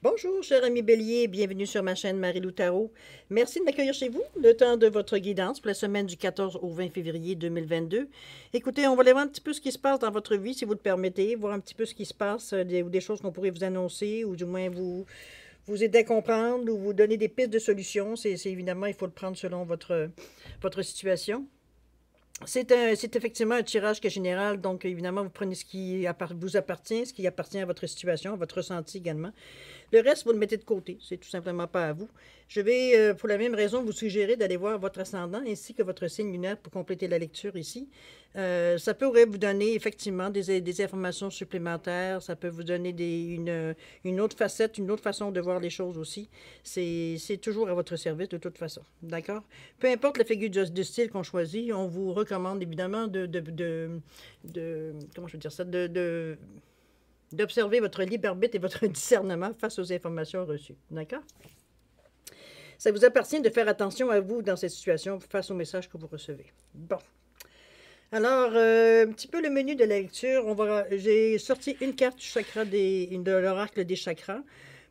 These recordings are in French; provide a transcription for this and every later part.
Bonjour, cher ami Bélier, bienvenue sur ma chaîne Marie-Lou Tarot. Merci de m'accueillir chez vous, le temps de votre guidance pour la semaine du 14 au 20 février 2022. Écoutez, on va aller voir un petit peu ce qui se passe dans votre vie, si vous le permettez, voir un petit peu ce qui se passe, des choses qu'on pourrait vous annoncer, ou du moins vous aider à comprendre, ou vous donner des pistes de solutions. C'est évidemment, il faut le prendre selon votre situation. C'est effectivement un tirage qui est général, donc évidemment, vous prenez ce qui vous appartient, ce qui appartient à votre situation, à votre ressenti également. Le reste, vous le mettez de côté. C'est tout simplement pas à vous. Je vais, pour la même raison, vous suggérer d'aller voir votre ascendant ainsi que votre signe lunaire pour compléter la lecture ici. Ça pourrait vous donner effectivement des informations supplémentaires. Ça peut vous donner une autre facette, une autre façon de voir les choses aussi. C'est toujours à votre service de toute façon. D'accord? Peu importe la figure de style qu'on choisit, on vous recommande évidemment comment je veux dire ça, d'observer votre libre arbitre et votre discernement face aux informations reçues. D'accord? Ça vous appartient de faire attention à vous dans cette situation face aux messages que vous recevez. Bon. Alors, un petit peu le menu de la lecture. J'ai sorti une carte du chakra de l'oracle des chakras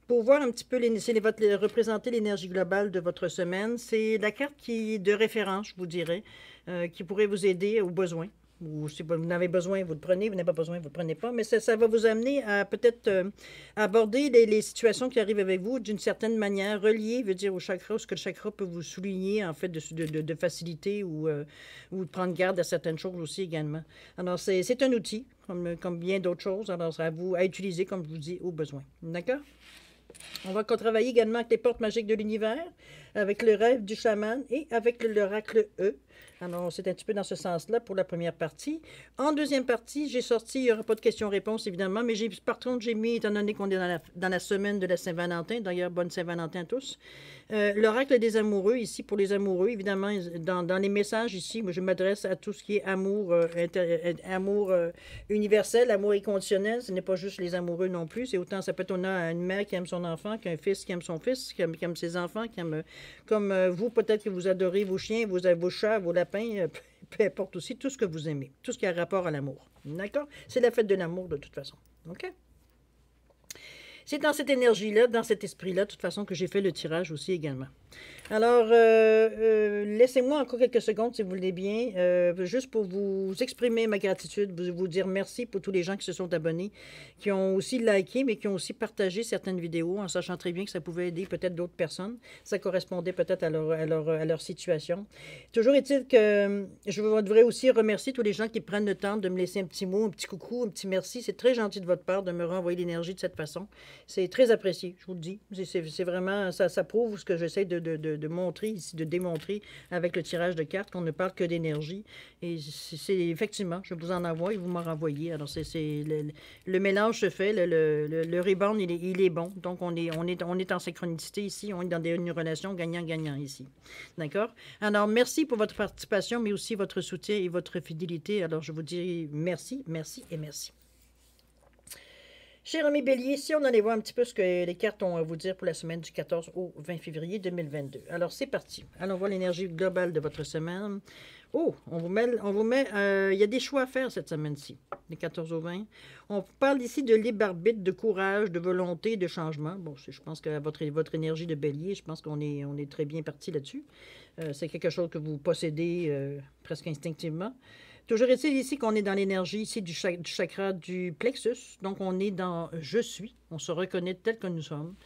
pour voir un petit peu, représenter l'énergie globale de votre semaine. C'est la carte de référence, je vous dirais, qui pourrait vous aider aux besoins. Ou si vous en avez besoin, vous le prenez, vous n'avez pas besoin, vous ne le prenez pas. Mais ça va vous amener à peut-être aborder les situations qui arrivent avec vous d'une certaine manière, reliées, veut dire au chakra, ce que le chakra peut vous souligner, en fait, de facilité ou de prendre garde à certaines choses aussi également. Alors, c'est un outil, comme bien d'autres choses. Alors, c'est à vous à utiliser, comme je vous dis, au besoin. D'accord? On va travailler également avec les portes magiques de l'univers, avec le rêve du chaman et avec l'oracle E. Alors, c'est un petit peu dans ce sens-là pour la première partie. En deuxième partie, j'ai sorti, il n'y aura pas de questions-réponses, évidemment, mais par contre, j'ai mis, étant donné qu'on est dans la semaine de la Saint-Valentin, d'ailleurs, bonne Saint-Valentin à tous, l'oracle des amoureux, ici, pour les amoureux, évidemment, dans les messages, ici, moi, je m'adresse à tout ce qui est amour, universel, amour inconditionnel. Ce n'est pas juste les amoureux non plus. C'est autant, ça peut être, on a une mère qui aime son enfant, qu'un fils qui aime son fils, qui aime ses enfants, qui aime, comme vous, peut-être que vous adorez vos chiens, vos chats, vos lapins, peu importe aussi, tout ce que vous aimez, tout ce qui a rapport à l'amour. D'accord? C'est la fête de l'amour de toute façon. OK? C'est dans cette énergie-là, dans cet esprit-là, de toute façon, que j'ai fait le tirage aussi également. Alors, laissez-moi encore quelques secondes, si vous voulez bien, juste pour vous exprimer ma gratitude, vous dire merci pour tous les gens qui se sont abonnés, qui ont aussi liké, mais qui ont aussi partagé certaines vidéos, en sachant très bien que ça pouvait aider peut-être d'autres personnes. Ça correspondait peut-être à leur situation. Toujours est-il que je voudrais aussi remercier tous les gens qui prennent le temps de me laisser un petit mot, un petit coucou, un petit merci. C'est très gentil de votre part de me renvoyer l'énergie de cette façon. C'est très apprécié, je vous le dis. C'est vraiment, ça prouve ce que j'essaie de montrer ici, de démontrer avec le tirage de cartes, qu'on ne parle que d'énergie. Et c'est effectivement, je vous en envoie et vous m'en renvoyez. Alors, le mélange se fait, le rebound, il est bon. Donc, on est en synchronicité ici, on est dans une relation gagnant-gagnant ici. D'accord? Alors, merci pour votre participation, mais aussi votre soutien et votre fidélité. Alors, je vous dis merci, merci et merci. Cher ami Bélier, si on allait voir un petit peu ce que les cartes ont à vous dire pour la semaine du 14 au 20 février 2022. Alors, c'est parti. Allons voir l'énergie globale de votre semaine. Oh, on vous met, il y a des choix à faire cette semaine-ci, les 14 au 20. On parle ici de libre arbitre, de courage, de volonté, de changement. Bon, je pense que votre énergie de Bélier, je pense qu'on est très bien parti là-dessus. C'est quelque chose que vous possédez presque instinctivement. Toujours est-il ici qu'on est dans l'énergie ici du chakra du plexus. Donc, on est dans « je suis ». On se reconnaît tel que nous sommes.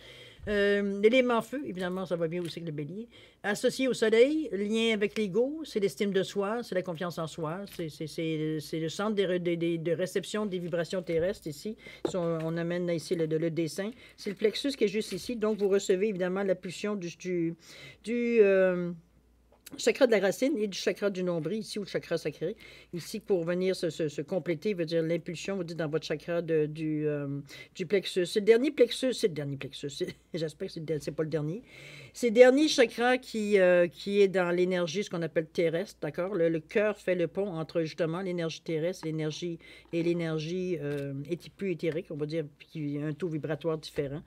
L'élément feu, évidemment, ça va bien aussi avec le bélier. Associé au soleil, lien avec l'ego, c'est l'estime de soi, c'est la confiance en soi, c'est le centre de réception des vibrations terrestres ici. Si on amène ici le dessin. C'est le plexus qui est juste ici. Donc, vous recevez évidemment la pulsion du chakra de la racine et du chakra du nombril, ici, ou le chakra sacré. Ici, pour venir se compléter, veut dire l'impulsion, vous dites dans votre chakra du plexus. C'est le dernier plexus, j'espère que c'est pas le dernier. C'est le dernier chakra qui est dans l'énergie, ce qu'on appelle terrestre, d'accord? Le cœur fait le pont entre, justement, l'énergie terrestre et l'énergie plus éthérique, on va dire, qui a un taux vibratoire différent.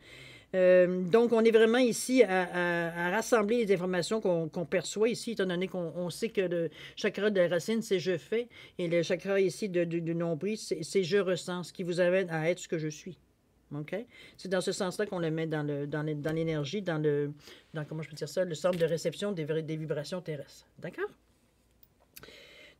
Donc, on est vraiment ici à rassembler les informations qu'on perçoit ici, étant donné qu'on sait que le chakra de la racine, c'est « je fais », et le chakra ici du nombril, c'est « je ressens », ce qui vous amène à être ce que je suis. OK? C'est dans ce sens-là qu'on le met dans l'énergie, comment je peux dire ça, le centre de réception des vibrations terrestres. D'accord?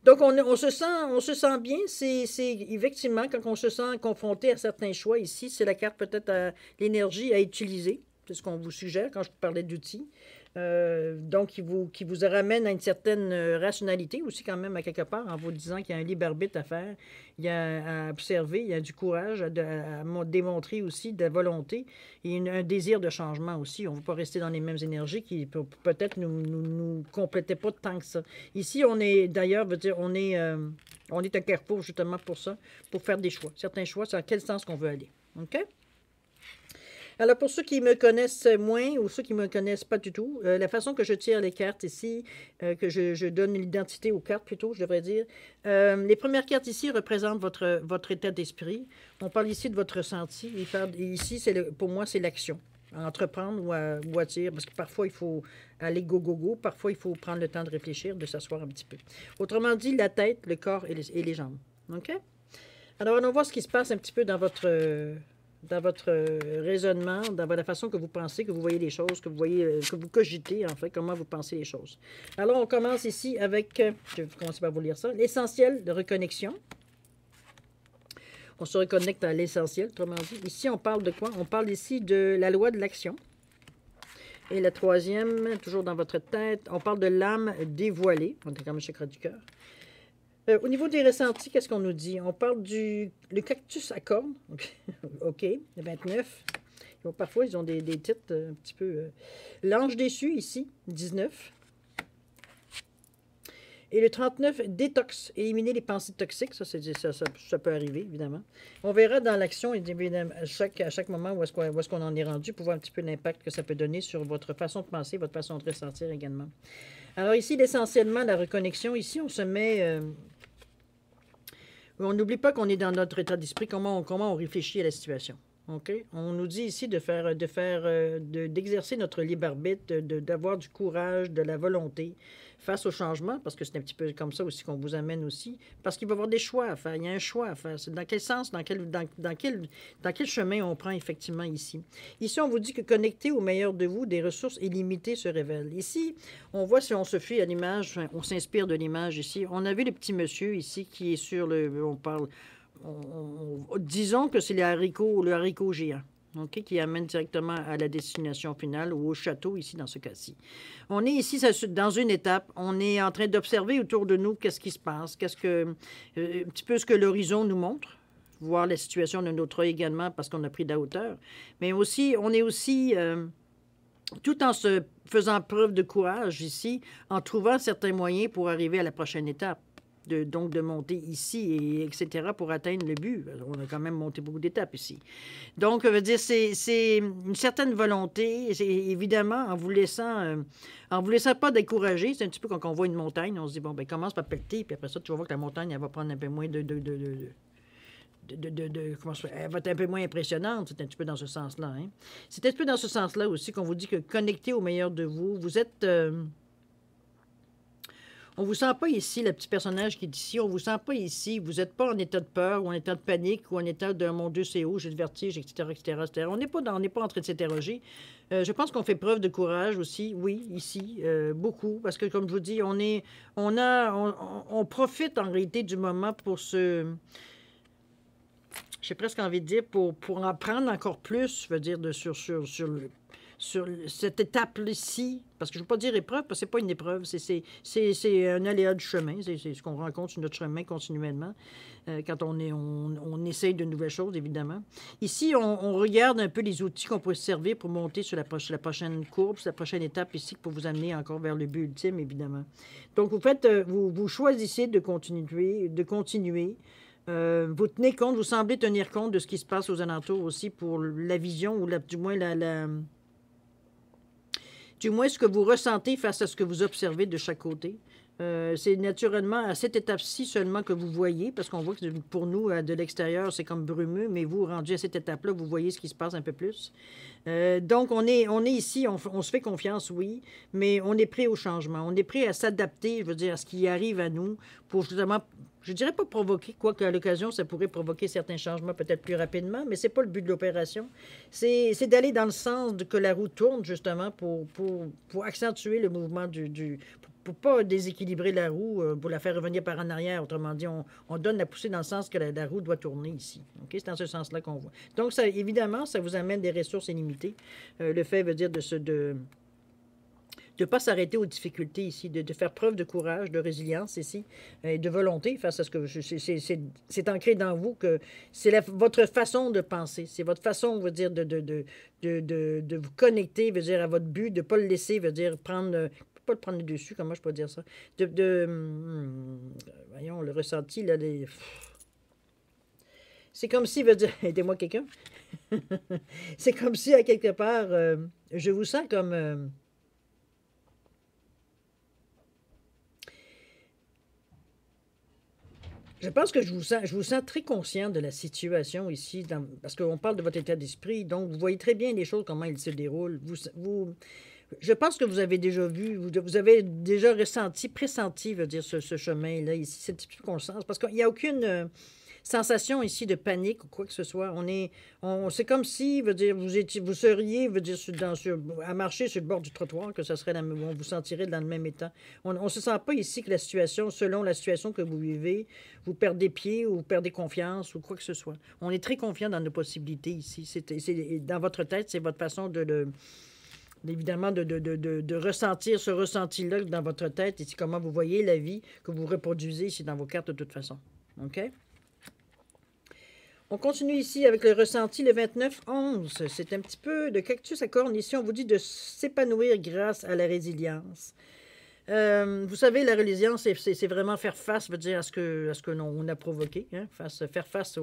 Donc, on se sent bien. C'est effectivement, quand on se sent confronté à certains choix ici, c'est la carte peut-être à l'énergie à utiliser. C'est ce qu'on vous suggère quand je vous parlais d'outils. Donc, qui vous ramène à une certaine rationalité aussi quand même à quelque part en vous disant qu'il y a un libre arbitre à faire, il y a à observer, il y a du courage à démontrer aussi, de la volonté et un désir de changement aussi. On ne veut pas rester dans les mêmes énergies qui peut-être nous complétaient pas tant que ça. Ici, on est d'ailleurs, veut dire, on est un carrefour justement pour ça, pour faire des choix. Certains choix, c'est dans quel sens qu'on veut aller. OK? Alors, pour ceux qui me connaissent moins ou ceux qui ne me connaissent pas du tout, la façon que je tire les cartes ici, que je donne l'identité aux cartes plutôt, je devrais dire, les premières cartes ici représentent votre état d'esprit. On parle ici de votre ressenti. Ici, pour moi, c'est l'action. À entreprendre ou à tirer, parce que parfois, il faut aller go. Parfois, il faut prendre le temps de réfléchir, de s'asseoir un petit peu. Autrement dit, la tête, le corps et les jambes. OK? Alors, allons voir ce qui se passe un petit peu dans votre raisonnement, dans la façon que vous pensez, que vous voyez les choses, que vous cogitez, en fait, comment vous pensez les choses. Alors, on commence ici avec, je vais commencer par vous lire ça, l'essentiel de reconnexion. On se reconnecte à l'essentiel, autrement dit. Ici, on parle de quoi? On parle ici de la loi de l'action. Et la troisième, toujours dans votre tête, on parle de l'âme dévoilée. On est comme le chakra du cœur. Au niveau des ressentis, qu'est-ce qu'on nous dit? On parle le cactus à cornes. OK, le 29. Parfois, ils ont des titres un petit peu... L'ange déçu, ici, 19. Et le 39, détox, éliminer les pensées toxiques. Ça peut arriver, évidemment. On verra dans l'action, évidemment, à chaque moment où est-ce qu'on en est rendu, pour voir un petit peu l'impact que ça peut donner sur votre façon de penser, votre façon de ressentir également. Alors ici, essentiellement, la reconnexion. Ici, on se met... on n'oublie pas qu'on est dans notre état d'esprit, comment on réfléchit à la situation. Okay? On nous dit ici d'exercer notre libre arbitre, d'avoir du courage, de la volonté face au changement, parce que c'est un petit peu comme ça aussi qu'on vous amène aussi, parce qu'il va y avoir des choix à faire. Il y a un choix à faire. C'est dans quel sens, dans quel chemin on prend effectivement ici. Ici, on vous dit que connecter au meilleur de vous, des ressources illimitées se révèlent. Ici, on voit si on se fie à l'image, on s'inspire de l'image ici. On a vu le petit monsieur ici qui est sur disons que c'est le haricot géant. Okay, qui amène directement à la destination finale ou au château, ici, dans ce cas-ci. On est ici dans une étape. On est en train d'observer autour de nous qu'est-ce qui se passe, un petit peu ce que l'horizon nous montre, voir la situation de notre œil également parce qu'on a pris de la hauteur. Mais aussi, on est aussi, tout en se faisant preuve de courage ici, en trouvant certains moyens pour arriver à la prochaine étape. Donc de monter ici, etc., pour atteindre le but. On a quand même monté beaucoup d'étapes ici. Donc, je veux dire, c'est une certaine volonté, évidemment, en vous laissant pas décourager. C'est un petit peu quand on voit une montagne, on se dit, bon, ben commence par pelleter, puis après ça, tu vas voir que la montagne, elle va prendre un peu moins elle va être un peu moins impressionnante. C'est un petit peu dans ce sens-là. Hein? C'est un petit peu dans ce sens-là aussi qu'on vous dit que connecter au meilleur de vous, vous êtes... on ne vous sent pas ici, le petit personnage qui est ici, on ne vous sent pas ici, vous n'êtes pas en état de peur, ou en état de panique, ou en état de « mon Dieu, c'est où, j'ai le vertige », etc. On n'est pas en train de s'interroger. Je pense qu'on fait preuve de courage aussi, oui, ici, beaucoup, parce que, comme je vous dis, on profite en réalité du moment pour j'ai presque envie de dire, pour en prendre encore plus, je veux dire, sur cette étape-ci, parce que je ne veux pas dire épreuve, parce que ce n'est pas une épreuve, c'est un aléa du chemin, c'est ce qu'on rencontre sur notre chemin continuellement, quand on essaye de nouvelles choses, évidemment. Ici, on regarde un peu les outils qu'on peut se servir pour monter sur la prochaine courbe, sur la prochaine étape ici, pour vous amener encore vers le but ultime, évidemment. Donc, vous choisissez de continuer, vous tenez compte, vous semblez tenir compte de ce qui se passe aux alentours aussi pour la vision, ou du moins ce que vous ressentez face à ce que vous observez de chaque côté. C'est naturellement à cette étape-ci seulement que vous voyez, parce qu'on voit que pour nous, de l'extérieur, c'est comme brumeux, mais vous, rendu à cette étape-là, vous voyez ce qui se passe un peu plus. Donc, on est ici, on se fait confiance, oui, mais on est prêt au changement. On est prêt à s'adapter, je veux dire, à ce qui arrive à nous pour justement, je dirais pas provoquer, quoique à l'occasion, ça pourrait provoquer certains changements peut-être plus rapidement, mais c'est pas le but de l'opération. C'est d'aller dans le sens que la roue tourne, justement, pour accentuer le mouvement pour pas déséquilibrer la roue, pour la faire revenir par en arrière. Autrement dit, on donne la poussée dans le sens que la roue doit tourner ici. OK? C'est dans ce sens-là qu'on voit. Donc, ça, évidemment, ça vous amène des ressources illimitées. Le fait veut dire de ne pas s'arrêter aux difficultés ici, de faire preuve de courage, de résilience ici, et de volonté face à ce que c'est ancré dans vous que c'est votre façon de penser, c'est votre façon, veut dire, de vous connecter, veut dire, à votre but, de ne pas le laisser, veut dire, prendre, pas le prendre le dessus, comment je peux dire ça, voyons, le ressenti, là, c'est comme si, veut dire, aidez-moi quelqu'un, c'est comme si, à quelque part, je vous sens comme... Je pense que je vous sens très conscient de la situation ici, parce qu'on parle de votre état d'esprit, donc vous voyez très bien les choses, comment ils se déroulent. Je pense que vous avez déjà vu, vous avez déjà ressenti, pressenti, veut dire, ce chemin-là, ici, cette circonstance, parce qu'il n'y a aucune sensation ici de panique ou quoi que ce soit. C'est comme si, veut dire, vous seriez, veut dire, à marcher sur le bord du trottoir, que ça serait on vous sentirait dans le même état. On ne se sent pas ici que la situation, selon la situation que vous vivez, vous perdez pied ou vous perdez confiance ou quoi que ce soit. On est très confiant dans nos possibilités ici. Dans votre tête, c'est votre façon évidemment, de ressentir ce ressenti-là dans votre tête, et c'est comment vous voyez la vie que vous reproduisez ici dans vos cartes de toute façon. OK? On continue ici avec le ressenti, le 29-11. C'est un petit peu de cactus à cornes. Ici, on vous dit de s'épanouir grâce à la résilience. Vous savez, la résilience, c'est vraiment faire face, veut dire, à ce que on a provoqué. Hein? Faire face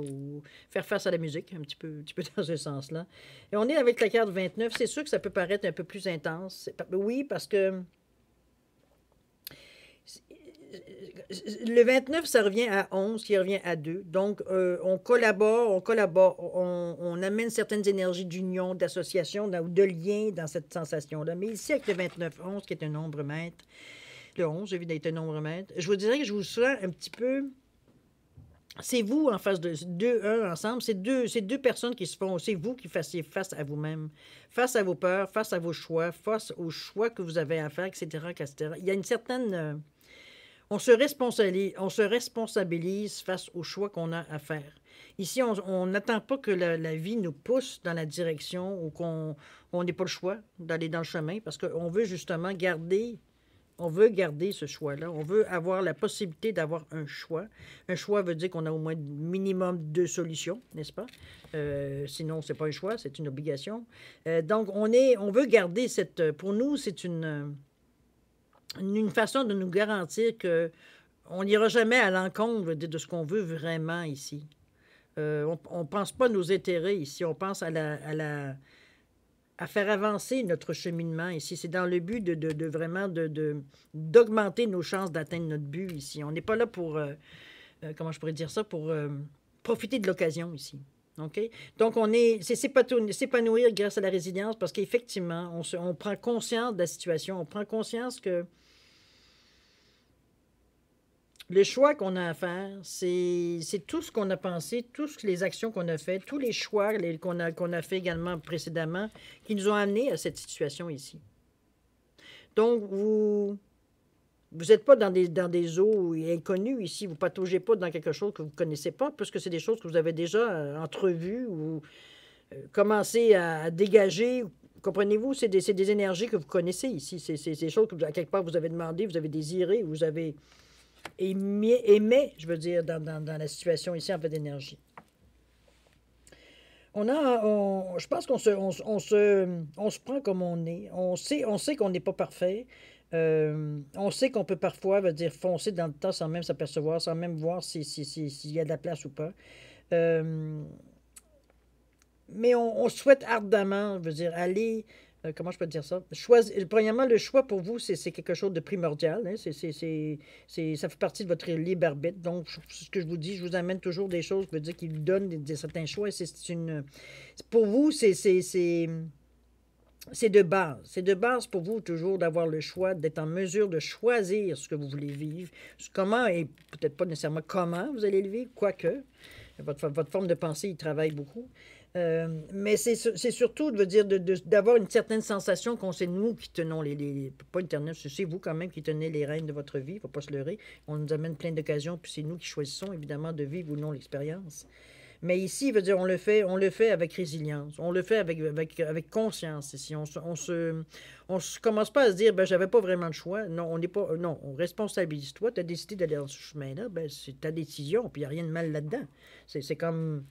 à la musique, un petit peu dans ce sens-là. Et on est avec la carte 29. C'est sûr que ça peut paraître un peu plus intense. Oui, parce que le 29, ça revient à 11, qui revient à 2. Donc, on collabore, on amène certaines énergies d'union, d'association ou de lien dans cette sensation-là. Mais ici, avec le 29-11, qui est un nombre maître, le 11, j'ai vu d'être un nombre maître, je vous dirais que je vous sens un petit peu... C'est vous en face de 2-1 ensemble, c'est deux personnes qui se font, c'est vous qui fassiez face à vous-même, face à vos peurs, face à vos choix, face aux choix que vous avez à faire, etc., etc. Il y a une certaine... on se responsabilise face aux choix qu'on a à faire. Ici, on n'attend pas que la vie nous pousse dans la direction ou qu'on n'ait pas le choix d'aller dans le chemin, parce qu'on veut justement garder ce choix-là. On veut avoir la possibilité d'avoir un choix. Un choix veut dire qu'on a au moins minimum 2 solutions, n'est-ce pas? Sinon, ce n'est pas un choix, c'est une obligation. Donc, on veut garder pour nous, c'est une façon de nous garantir qu'on n'ira jamais à l'encontre de ce qu'on veut vraiment ici. On ne pense pas nos intérêts ici, on pense à faire avancer notre cheminement ici. C'est dans le but de vraiment d'augmenter nos chances d'atteindre notre but ici. On n'est pas là pour, comment je pourrais dire ça, pour profiter de l'occasion ici. OK? Donc, c'est s'épanouir grâce à la résilience parce qu'effectivement, on prend conscience de la situation, on prend conscience que le choix qu'on a à faire, c'est tout ce qu'on a pensé, toutes les actions qu'on a faites, tous les choix qu'on a fait également précédemment qui nous ont amenés à cette situation ici. Donc, vous n'êtes pas dans des eaux inconnues ici, vous ne pataugez pas dans quelque chose que vous ne connaissez pas, puisque c'est des choses que vous avez déjà entrevues ou commencé à dégager. Comprenez-vous, c'est des énergies que vous connaissez ici. C'est des choses que, à quelque part, vous avez demandé, vous avez désiré, vous avez... aimé, je veux dire, dans la situation ici en fait d'énergie. Je pense qu'on se prend comme on est. On sait qu'on n'est pas parfait. On sait qu'on peut parfois, veut dire, foncer dans le temps sans même s'apercevoir, sans même voir s'il y a de la place ou pas. Mais on souhaite ardemment, je veux dire, aller comment je peux dire ça? Premièrement, le choix pour vous, c'est quelque chose de primordial. Hein? Ça fait partie de votre libre arbitre. Donc, ce que je vous dis, je vous amène toujours des choses, je veux dire, qui vous donnent certains choix. Pour vous, c'est de base. C'est de base pour vous toujours d'avoir le choix, d'être en mesure de choisir ce que vous voulez vivre. Comment, et peut-être pas nécessairement comment vous allez le vivre, quoique. Votre forme de pensée, il travaille beaucoup. Mais c'est surtout de dire d'avoir une certaine sensation qu'on c'est nous qui tenons pas Internet, c'est vous quand même qui tenez les rênes de votre vie, il ne faut pas se leurrer. On nous amène plein d'occasions, puis c'est nous qui choisissons évidemment de vivre ou non l'expérience. Mais ici, veut dire, on le fait avec résilience, on le fait avec conscience. Ici, on se commence pas à se dire, ben, j'avais pas vraiment de choix. Non, on n'est pas, non, on responsabilise. Toi, tu as décidé d'aller dans ce chemin-là, ben, c'est ta décision, puis il n'y a rien de mal là-dedans. C'est comme,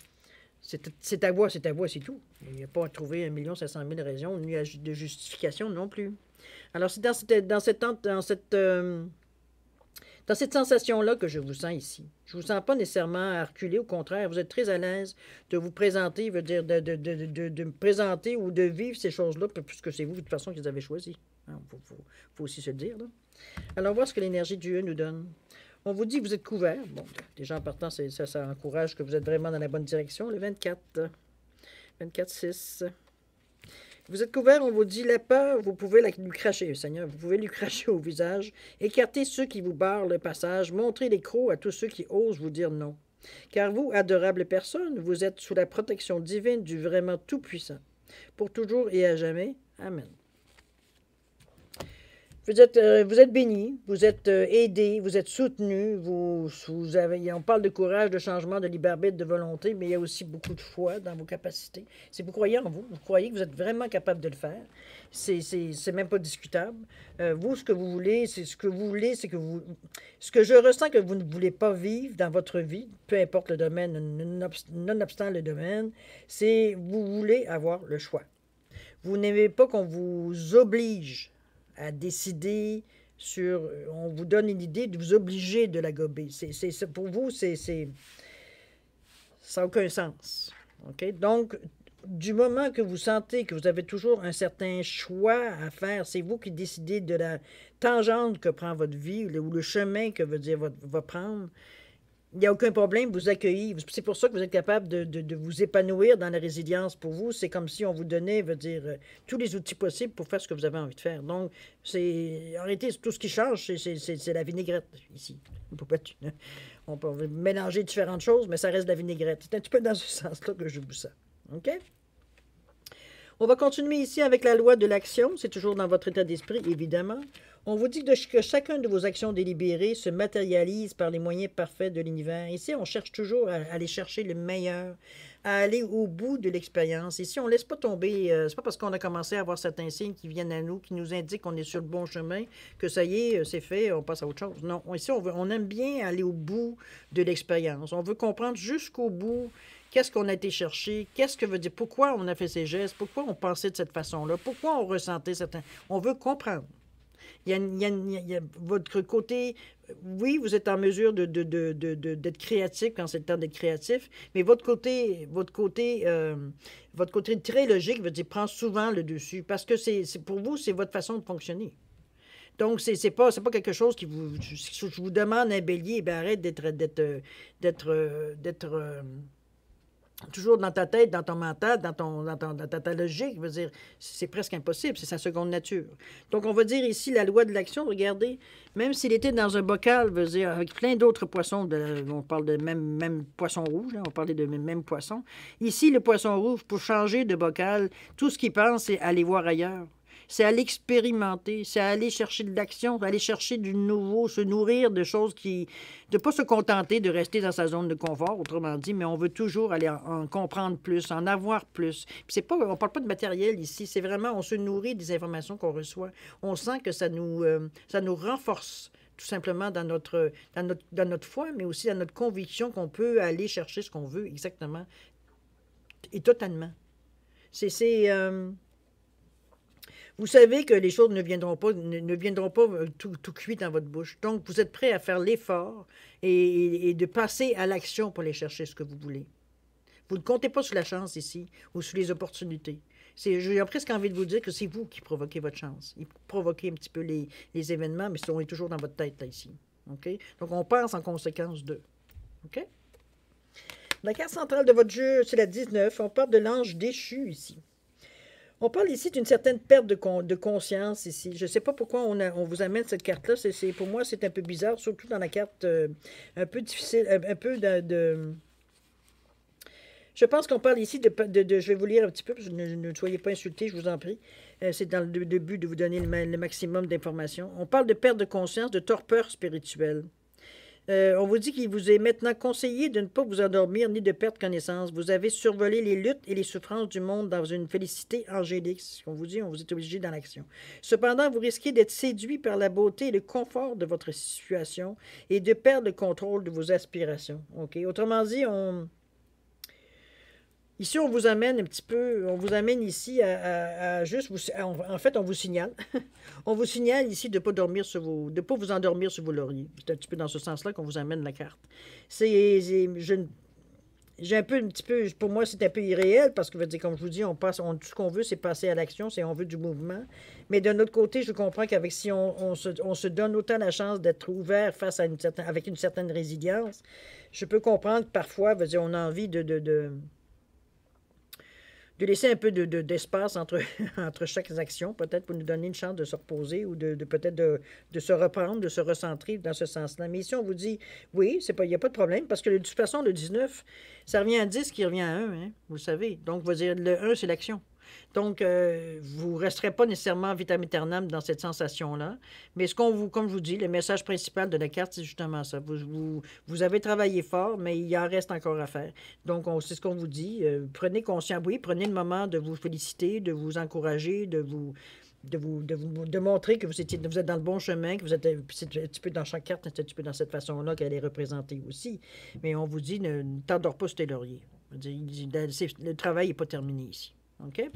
c'est ta voix, c'est tout. Il n'y a pas à trouver 1 500 000 raisons, ni de justification non plus. Alors, c'est dans cette sensation-là que je vous sens ici. Je ne vous sens pas nécessairement à reculer, au contraire, vous êtes très à l'aise de vous présenter, veut dire de me présenter ou de vivre ces choses-là, puisque c'est vous, de toute façon, qui les avez choisies. Il faut aussi se le dire. Là. Alors, voir ce que l'énergie de Dieu nous donne. On vous dit que vous êtes couvert. Bon, déjà en partant, ça encourage que vous êtes vraiment dans la bonne direction. Le 24, 6. Vous êtes couvert, on vous dit, la peur, vous pouvez lui cracher, Seigneur, vous pouvez lui cracher au visage, écarter ceux qui vous barrent le passage, montrer les crocs à tous ceux qui osent vous dire non. Car vous, adorables personnes, vous êtes sous la protection divine du vraiment Tout-Puissant, pour toujours et à jamais. Amen. Vous êtes bénis, vous êtes aidés, vous êtes soutenus, on parle de courage, de changement, de libre arbitre, de volonté, mais il y a aussi beaucoup de foi dans vos capacités. Si vous croyez en vous croyez que vous êtes vraiment capable de le faire, c'est même pas discutable. Vous, ce que vous voulez, c'est ce que ce que je ressens que vous ne voulez pas vivre dans votre vie, peu importe le domaine, nonobstant le domaine, c'est vous voulez avoir le choix. Vous n'aimez pas qu'on vous oblige à décider sur... On vous donne une idée de vous obliger de la gober. Pour vous, ça n'a aucun sens. Okay? Donc, du moment que vous sentez que vous avez toujours un certain choix à faire, c'est vous qui décidez de la tangente que prend votre vie ou le chemin que va prendre, il n'y a aucun problème, vous accueillez. C'est pour ça que vous êtes capable de vous épanouir dans la résilience. Pour vous, c'est comme si on vous donnait, tous les outils possibles pour faire ce que vous avez envie de faire. Donc, en réalité, tout ce qui change, c'est la vinaigrette ici. On peut mélanger différentes choses, mais ça reste de la vinaigrette. C'est un petit peu dans ce sens-là que je vous sens. OK? On va continuer ici avec la loi de l'action. C'est toujours dans votre état d'esprit, évidemment. On vous dit que chacune de vos actions délibérées se matérialise par les moyens parfaits de l'univers. Ici, on cherche toujours à aller chercher le meilleur, à aller au bout de l'expérience. Ici, on ne laisse pas tomber. C'est pas parce qu'on a commencé à avoir certains signes qui viennent à nous, qui nous indiquent qu'on est sur le bon chemin, que ça y est, c'est fait, on passe à autre chose. Non, ici, on aime bien aller au bout de l'expérience. On veut comprendre jusqu'au bout qu'est-ce qu'on a été chercher, qu'est-ce que veut dire, pourquoi on a fait ces gestes, pourquoi on pensait de cette façon-là, pourquoi on ressentait certains... On veut comprendre. Il y a votre côté, oui, vous êtes en mesure d'être créatif quand c'est le temps d'être créatif, mais votre côté très logique, veut dire, prend souvent le dessus, parce que pour vous, c'est votre façon de fonctionner. Donc, c'est pas quelque chose qui vous... Je vous demande un bélier, ben arrête d'être toujours dans ta tête, dans ton mental, dans ta logique, je veux dire, c'est presque impossible, c'est sa seconde nature. Donc, on va dire ici la loi de l'action, regardez, même s'il était dans un bocal, veut dire, avec plein d'autres poissons, on parle de même poisson rouge, là, on parlait de même poisson. Ici, le poisson rouge, pour changer de bocal, tout ce qu'il pense, c'est aller voir ailleurs. C'est aller expérimenter, c'est aller chercher de l'action, aller chercher du nouveau, se nourrir de choses de ne pas se contenter de rester dans sa zone de confort, autrement dit, mais on veut toujours aller en comprendre plus, en avoir plus. Puis on ne parle pas de matériel ici, c'est vraiment, on se nourrit des informations qu'on reçoit. On sent que ça nous renforce tout simplement dans notre foi, mais aussi dans notre conviction qu'on peut aller chercher ce qu'on veut exactement et totalement. Vous savez que les choses ne viendront pas tout cuit dans votre bouche. Donc, vous êtes prêt à faire l'effort et de passer à l'action pour aller chercher ce que vous voulez. Vous ne comptez pas sur la chance ici ou sur les opportunités. J'ai presque envie de vous dire que c'est vous qui provoquez votre chance. Vous provoquez un petit peu les événements, mais on est toujours dans votre tête là, ici. OK? Donc, on pense en conséquence d'eux. OK? La carte centrale de votre jeu, c'est la 19. On parle de l'ange déchu ici. On parle ici d'une certaine perte de conscience ici. Je ne sais pas pourquoi on vous amène cette carte-là. Pour moi, c'est un peu bizarre, surtout dans la carte un peu difficile, un peu Je pense qu'on parle ici je vais vous lire un petit peu, parce que ne soyez pas insultés, je vous en prie. C'est dans le but de vous donner le maximum d'informations. On parle de perte de conscience, de torpeur spirituelle. On vous dit qu'il vous est maintenant conseillé de ne pas vous endormir ni de perdre connaissance. Vous avez survolé les luttes et les souffrances du monde dans une félicité angélique. Ce qu'on vous dit, on vous est obligé dans l'action. Cependant, vous risquez d'être séduit par la beauté et le confort de votre situation et de perdre le contrôle de vos aspirations. OK? Autrement dit, ici, on vous amène un petit peu, on vous amène ici à juste, en fait, on vous signale, on vous signale ici de ne pas dormir de pas vous endormir sur vos lauriers. C'est un petit peu dans ce sens-là qu'on vous amène la carte. J'ai un petit peu, pour moi, c'est un peu irréel parce que, comme je vous dis, tout ce qu'on veut, c'est passer à l'action, on veut du mouvement. Mais d'un autre côté, je comprends qu'avec si on se donne autant la chance d'être ouvert face à avec une certaine résilience, je peux comprendre que parfois, on a envie de laisser un peu d'espace entre, entre chaque action, peut-être pour nous donner une chance de se reposer ou peut-être de se reprendre, de se recentrer dans ce sens-là. Mais ici, on vous dit, oui, il n'y a pas de problème, parce que de toute façon, le 19, ça revient à 10 qui revient à 1, hein, vous le savez. Donc, vous dire, le 1, c'est l'action. Donc, vous ne resterez pas nécessairement vitam aeternam dans cette sensation-là. Mais comme je vous dis, le message principal de la carte, c'est justement ça. Vous avez travaillé fort, mais il en reste encore à faire. Donc, c'est ce qu'on vous dit. Prenez conscience, oui, prenez le moment de vous féliciter, de vous encourager, de montrer que vous êtes dans le bon chemin, que vous êtes c'est un petit peu dans chaque carte, c'est un petit peu dans cette façon-là qu'elle est représentée aussi. Mais on vous dit, ne t'endors pas sur tes lauriers. Le travail n'est pas terminé ici. OK?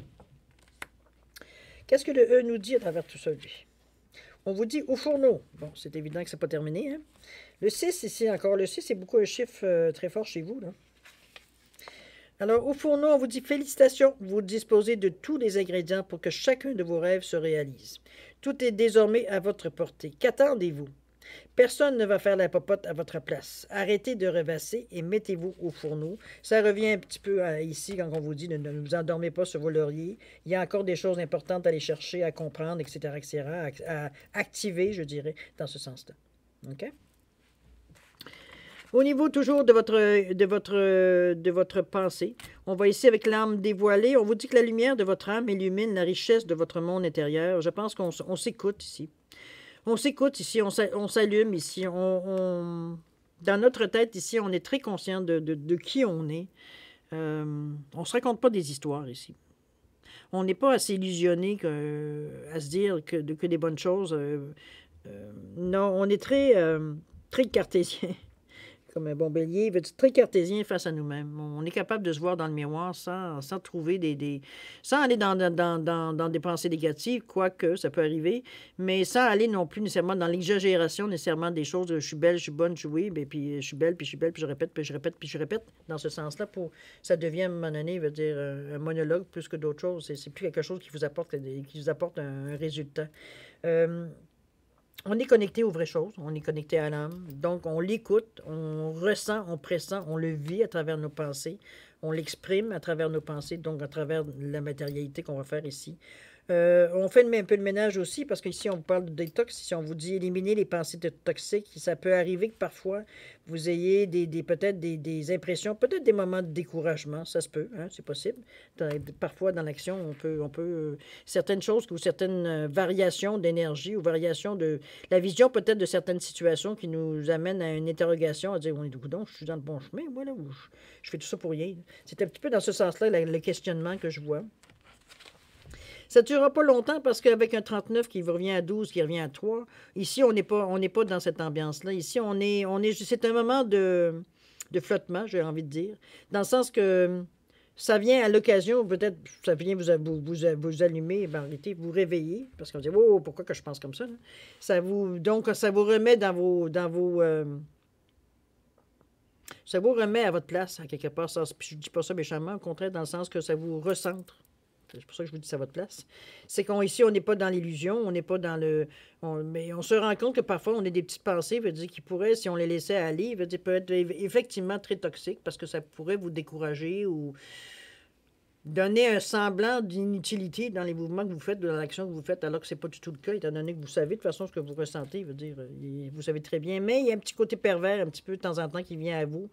Qu'est-ce que le E nous dit à travers tout ça, lui? On vous dit au fourneau. Bon, c'est évident que ce n'est pas terminé. Hein? Le 6, ici encore. Le 6, c'est beaucoup un chiffre très fort chez vous. Là. Alors, au fourneau, on vous dit félicitations. Vous disposez de tous les ingrédients pour que chacun de vos rêves se réalise. Tout est désormais à votre portée. Qu'attendez-vous? Personne ne va faire la popote à votre place. Arrêtez de rêvasser et mettez-vous au fourneau. Ça revient un petit peu ici quand on vous dit ne vous endormez pas sur vos lauriers. Il y a encore des choses importantes à aller chercher, à comprendre, etc., à activer, je dirais, dans ce sens-là. OK? Au niveau toujours de votre pensée, on va ici avec l'âme dévoilée. On vous dit que la lumière de votre âme illumine la richesse de votre monde intérieur. Je pense qu'on s'écoute ici. On s'écoute ici, on s'allume ici. Dans notre tête ici, on est très conscient de qui on est. On ne se raconte pas des histoires ici. On n'est pas assez illusionné à se dire que des bonnes choses. Non, on est très cartésien. Comme un bon bélier, très cartésien face à nous-mêmes. On est capable de se voir dans le miroir sans trouver sans aller dans des pensées négatives, quoique ça peut arriver, mais sans aller non plus nécessairement dans l'exagération nécessairement des choses. Je suis belle, je suis bonne, je suis oui, puis je suis belle, puis je suis belle, puis je répète, puis je répète, puis je répète. Dans ce sens-là, ça devient à un moment donné, un monologue plus que d'autres choses. C'est plus quelque chose qui vous apporte un résultat. On est connecté aux vraies choses, on est connecté à l'âme, donc on l'écoute, on ressent, on pressent, on le vit à travers nos pensées, on l'exprime à travers nos pensées, donc à travers la matérialité qu'on va faire ici. On fait un peu de ménage aussi, parce qu'ici, on parle de détox. Ici, on vous dit éliminer les pensées toxiques. Ça peut arriver que parfois, vous ayez peut-être des impressions, peut-être des moments de découragement. Ça se peut, hein, c'est possible. Parfois, dans l'action, on peut certaines choses ou certaines variations d'énergie ou variations de la vision peut-être de certaines situations qui nous amènent à une interrogation, à dire, on est donc, je suis dans le bon chemin, moi, là, ou je fais tout ça pour rien. C'est un petit peu dans ce sens-là, le questionnement que je vois. Ça ne durera pas longtemps parce qu'avec un 39 qui revient à 12, qui revient à 3, ici, on n'est pas dans cette ambiance-là. Ici, c'est un moment de flottement, j'ai envie de dire, dans le sens que ça vient à l'occasion, peut-être, ça vient vous allumer, arrêter, vous réveiller, parce qu'on dit, oh, pourquoi que je pense comme ça? Là? Donc, ça vous remet dans vos Ça vous remet à votre place, à quelque part. Je ne dis pas ça méchamment, au contraire, dans le sens que ça vous recentre. C'est pour ça que je vous dis ça à votre place. C'est qu'ici, on n'est pas dans l'illusion, on n'est pas dans le... mais on se rend compte que parfois, on a des petites pensées, veut dire, qui pourraient, si on les laissait aller, veut dire, peut être effectivement très toxiques parce que ça pourrait vous décourager ou donner un semblant d'inutilité dans les mouvements que vous faites, dans l'action que vous faites, alors que ce n'est pas du tout le cas, étant donné que vous savez de toute façon ce que vous ressentez, veut dire, vous savez très bien. Mais il y a un petit côté pervers, un petit peu de temps en temps, qui vient à vous.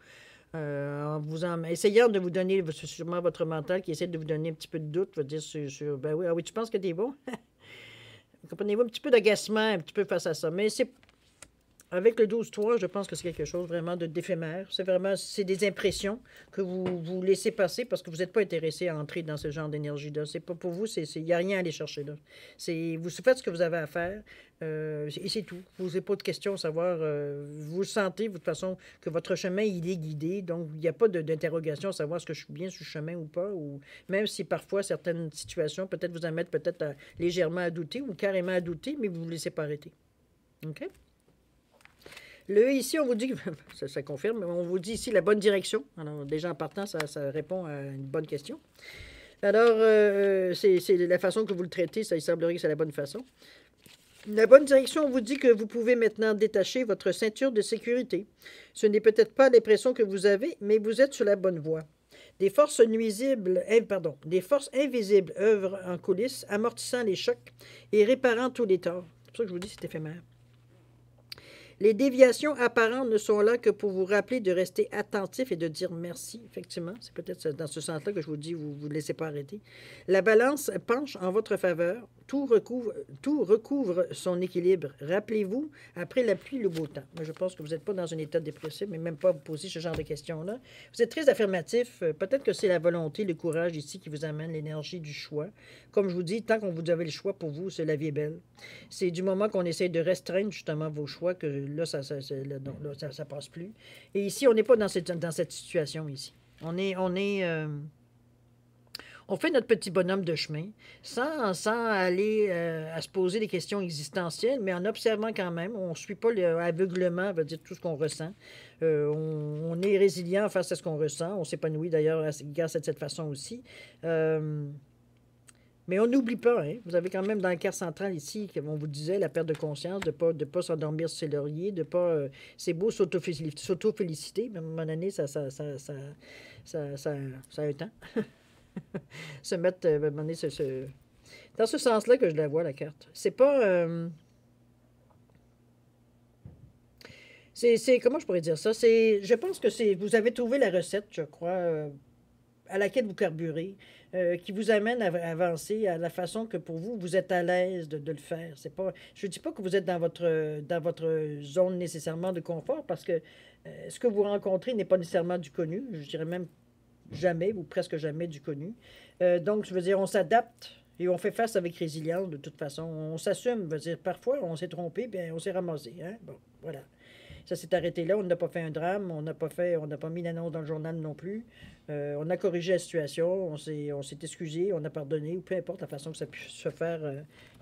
En essayant de vous donner, c'est sûrement votre mental qui essaie de vous donner un petit peu de doute, va dire ben oui, ah oui, tu penses que t'es bon? Comprenez-vous, un petit peu d'agacement, un petit peu face à ça. Mais c'est avec le 12-3, je pense que c'est quelque chose vraiment d'éphémère. C'est des impressions que vous laissez passer parce que vous n'êtes pas intéressé à entrer dans ce genre d'énergie-là. C'est pas pour vous, il n'y a rien à aller chercher là. Vous faites ce que vous avez à faire et c'est tout. Vous n'avez pas de questions à savoir. Vous sentez de toute façon que votre chemin, il est guidé. Donc, il n'y a pas d'interrogation à savoir est-ce que je suis bien sur le chemin ou pas. Ou même si parfois, certaines situations peut-être vous amènent peut-être légèrement à douter ou carrément à douter, mais vous ne vous laissez pas arrêter. OK? Ici, on vous dit, ça confirme, on vous dit ici la bonne direction. Alors, déjà en partant, ça répond à une bonne question. Alors, c'est la façon que vous le traitez, ça il semblerait que c'est la bonne façon. La bonne direction, on vous dit que vous pouvez maintenant détacher votre ceinture de sécurité. Ce n'est peut-être pas l'impression que vous avez, mais vous êtes sur la bonne voie. Des forces invisibles œuvrent en coulisses, amortissant les chocs et réparant tous les torts. C'est pour ça que je vous dis c'est éphémère. Les déviations apparentes ne sont là que pour vous rappeler de rester attentif et de dire merci. Effectivement, c'est peut-être dans ce sens-là que je vous dis, vous ne vous laissez pas arrêter. La balance penche en votre faveur. Tout recouvre son équilibre. Rappelez-vous, après la pluie, le beau temps. Moi, je pense que vous n'êtes pas dans un état dépressif, mais même pas vous poser ce genre de questions-là. Vous êtes très affirmatif. Peut-être que c'est la volonté, le courage ici qui vous amène l'énergie du choix. Comme je vous dis, tant qu'on vous avez le choix pour vous, c'est la vie est belle. C'est du moment qu'on essaie de restreindre justement vos choix que là, ça passe plus. Et ici, on n'est pas dans cette situation ici. On fait notre petit bonhomme de chemin sans aller à se poser des questions existentielles, mais en observant quand même. On ne suit pas aveuglement, veut dire tout ce qu'on ressent. On est résilient face à ce qu'on ressent. On s'épanouit d'ailleurs grâce à cette façon aussi. Mais on n'oublie pas, hein, vous avez quand même dans le cœur central ici, comme on vous disait, la perte de conscience, de pas s'endormir sur ses lauriers, de pas... c'est beau s'auto-féliciter, mais à un moment donné, ça a un temps. Se mettre, à un moment donné, dans ce sens-là que je la vois, la carte. C'est pas... comment je pourrais dire ça? Je pense que vous avez trouvé la recette, je crois, à laquelle vous carburez, qui vous amène à avancer à la façon que pour vous, vous êtes à l'aise de le faire. C'est pas, je ne dis pas que vous êtes dans votre zone nécessairement de confort parce que ce que vous rencontrez n'est pas nécessairement du connu. Je dirais même jamais ou presque jamais du connu. Donc, je veux dire, on s'adapte et on fait face avec résilience de toute façon. On s'assume. Je veux dire, parfois, on s'est trompé, bien, on s'est ramassé. Hein? Bon, voilà. Ça s'est arrêté là, on n'a pas fait un drame, on n'a pas mis l'annonce dans le journal non plus. On a corrigé la situation, on s'est excusé, on a pardonné, ou peu importe la façon que ça puisse se faire,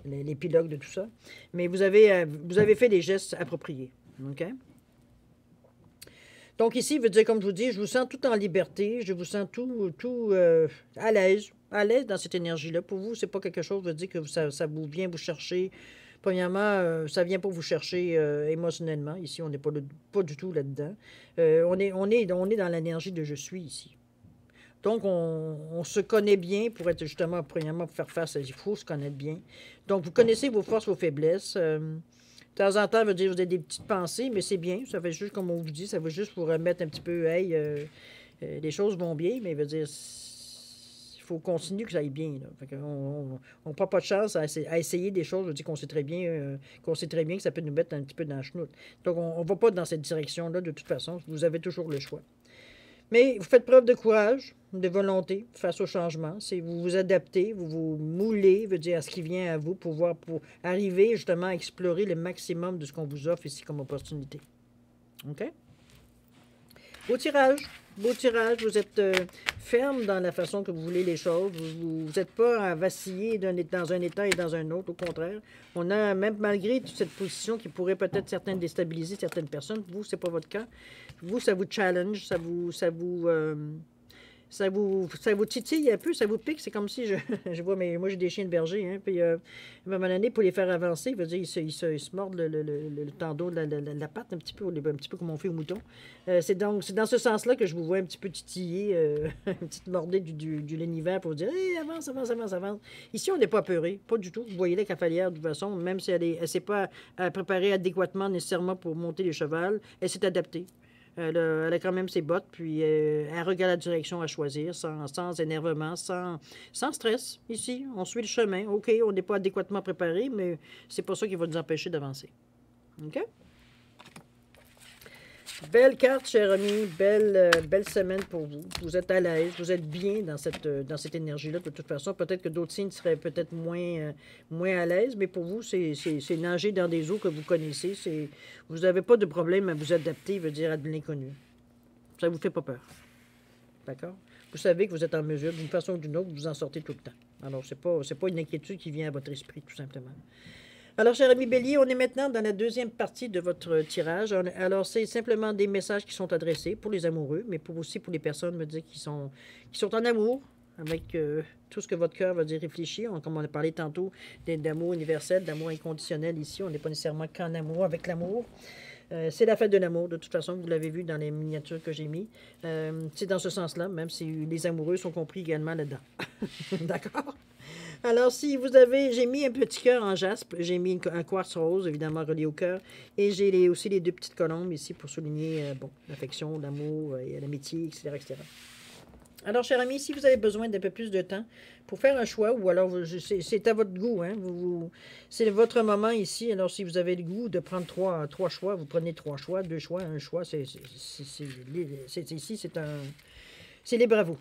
l'épilogue de tout ça. Mais vous avez fait des gestes appropriés. OK? Donc ici, veut dire, comme je vous dis, je vous sens tout en liberté, je vous sens tout à l'aise dans cette énergie-là. Pour vous, c'est pas quelque chose, veut dire que ça vous vient vous chercher. Premièrement, ça vient pas vous chercher émotionnellement. Ici, on n'est pas du tout là-dedans. On est dans l'énergie de je suis ici. Donc, on se connaît bien pour être justement, premièrement, pour faire face à il faut se connaître bien. Donc, vous connaissez vos forces, vos faiblesses. De temps en temps, veut dire vous avez des petites pensées, mais c'est bien. Ça fait juste, comme on vous dit, ça veut juste vous remettre un petit peu, hey, les choses vont bien, mais veut dire, il faut continuer que ça aille bien. Là. Fait on ne prend pas de chance à essayer des choses, je dis qu'on sait très bien que ça peut nous mettre un petit peu dans la chenoute. Donc, on ne va pas dans cette direction-là de toute façon. Vous avez toujours le choix. Mais vous faites preuve de courage, de volonté face au changement. C'est vous vous adaptez, vous vous moulez, veut dire à ce qui vient à vous pour arriver justement à explorer le maximum de ce qu'on vous offre ici comme opportunité. OK? Au tirage. beau tirage. Vous êtes ferme dans la façon que vous voulez les choses. Vous n'êtes pas à vaciller dans un état et dans un autre. Au contraire, on a, même malgré toute cette position qui pourrait peut-être certaines déstabiliser certaines personnes, vous, c'est pas votre cas. Vous, ça vous challenge, ça vous titille un peu, ça vous pique. C'est comme si je vois, mais moi j'ai des chiens de berger, hein, puis à un moment donné, pour les faire avancer, il veut dire, ils se mordent le tendon de la patte un petit peu comme on fait au mouton. C'est dans ce sens-là que je vous vois un petit peu titiller, une petite mordée du léniver pour vous dire, hey, avance, avance, avance, avance. Ici, on n'est pas apeuré, pas du tout. Vous voyez la cavalière, de toute façon, même si elle s'est pas préparée adéquatement nécessairement pour monter les chevals, elle s'est adaptée. Elle a quand même ses bottes, puis elle regarde la direction à choisir, sans énervement, sans stress. Ici, on suit le chemin. OK, on n'est pas adéquatement préparé, mais c'est pas ça qui va nous empêcher d'avancer. OK? Belle carte, cher ami. Belle semaine pour vous. Vous êtes à l'aise. Vous êtes bien dans cette énergie-là. De toute façon, peut-être que d'autres signes seraient peut-être moins à l'aise, mais pour vous, c'est nager dans des eaux que vous connaissez. Vous n'avez pas de problème à vous adapter, veut dire à de l'inconnu. Ça ne vous fait pas peur. D'accord? Vous savez que vous êtes en mesure, d'une façon ou d'une autre, vous en sortez tout le temps. Alors, c'est pas une inquiétude qui vient à votre esprit, tout simplement. Alors, cher ami Bélier, on est maintenant dans la deuxième partie de votre tirage. Alors, c'est simplement des messages qui sont adressés pour les amoureux, mais aussi pour les personnes, me dire, qui sont en amour, avec tout ce que votre cœur va dire réfléchir. Comme on a parlé tantôt d'amour universel, d'amour inconditionnel ici. On n'est pas nécessairement qu'en amour avec l'amour. C'est la fête de l'amour, de toute façon, vous l'avez vu dans les miniatures que j'ai mis. C'est dans ce sens-là, même si les amoureux sont compris également là-dedans. D'accord? Alors, si vous avez, j'ai mis un petit cœur en jaspe, j'ai mis un quartz rose, évidemment, relié au cœur, et j'ai aussi les deux petites colombes ici pour souligner, l'affection, l'amour, l'amitié, etc., etc. Alors, cher ami, si vous avez besoin d'un peu plus de temps pour faire un choix, ou alors c'est à votre goût, hein, c'est votre moment ici. Alors, si vous avez le goût de prendre trois choix, vous prenez 3 choix, 2 choix, un choix, ici, c'est libre à vous.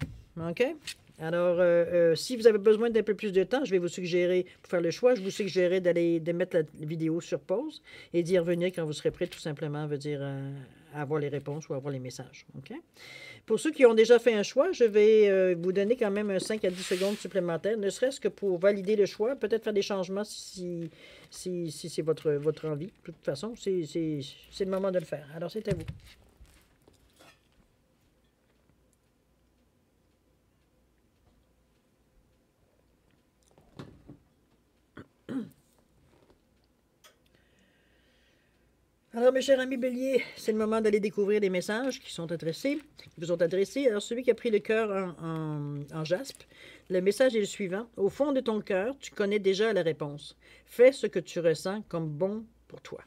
OK? Alors, si vous avez besoin d'un peu plus de temps, je vais vous suggérer, pour faire le choix, je vous suggérerai de mettre la vidéo sur pause et d'y revenir quand vous serez prêt, tout simplement, veut dire à avoir les réponses ou à avoir les messages. OK? Pour ceux qui ont déjà fait un choix, je vais vous donner quand même un 5 à 10 secondes supplémentaires, ne serait-ce que pour valider le choix, peut-être faire des changements si c'est votre envie. De toute façon, c'est le moment de le faire. Alors, c'est à vous. Alors, mes chers amis Bélier, c'est le moment d'aller découvrir les messages qui vous ont adressés. Alors, celui qui a pris le cœur en jaspe, le message est le suivant. Au fond de ton cœur, tu connais déjà la réponse. Fais ce que tu ressens comme bon pour toi.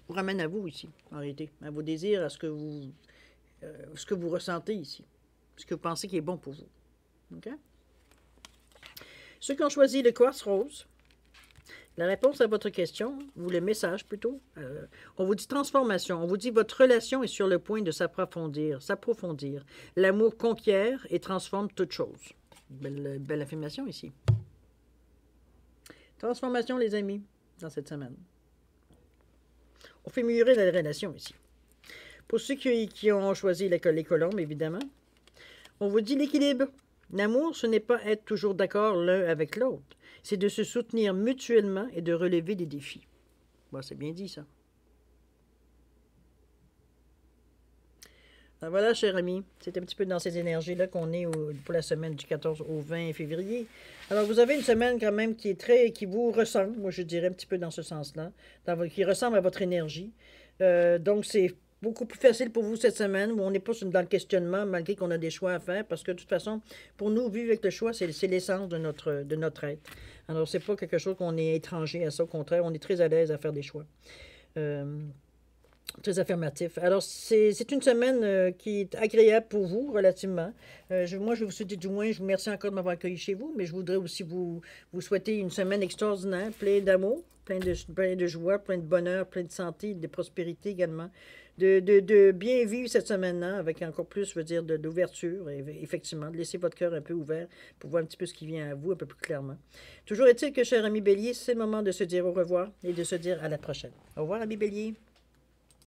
Vous ramène à vous ici, en réalité, à vos désirs, à ce que vous ressentez ici, ce que vous pensez qui est bon pour vous. OK? Ceux qui ont choisi le quartz rose, la réponse à votre question, ou le message plutôt, on vous dit transformation. On vous dit votre relation est sur le point de s'approfondir. L'amour conquiert et transforme toute chose. Belle affirmation ici. Transformation, les amis, dans cette semaine. On fait mûrir la relation ici. Pour ceux qui ont choisi les colombes, évidemment, on vous dit l'équilibre. L'amour, ce n'est pas être toujours d'accord l'un avec l'autre. C'est de se soutenir mutuellement et de relever des défis. Bon, c'est bien dit, ça. Alors voilà, cher ami, c'est un petit peu dans ces énergies-là qu'on est pour la semaine du 14 au 20 février. Alors, vous avez une semaine quand même qui vous ressemble, moi je dirais un petit peu dans ce sens-là, qui ressemble à votre énergie. Donc, c'est beaucoup plus facile pour vous cette semaine où on n'est pas dans le questionnement malgré qu'on a des choix à faire parce que de toute façon, pour nous, vivre avec le choix, c'est l'essence de notre être. Alors, c'est pas quelque chose qu'on est étranger à ça, au contraire, on est très à l'aise à faire des choix. Très affirmatif. Alors, c'est une semaine qui est agréable pour vous, relativement. Moi, je vais vous souhaiter du moins, je vous remercie encore de m'avoir accueilli chez vous, mais je voudrais aussi vous souhaiter une semaine extraordinaire, pleine d'amour, plein de joie, plein de bonheur, plein de santé, de prospérité également. De bien vivre cette semaine-là avec encore plus, je veux dire, d'ouverture, et effectivement, de laisser votre cœur un peu ouvert pour voir un petit peu ce qui vient à vous un peu plus clairement. Toujours est-il que, cher ami Bélier, c'est le moment de se dire au revoir et de se dire à la prochaine. Au revoir, ami Bélier.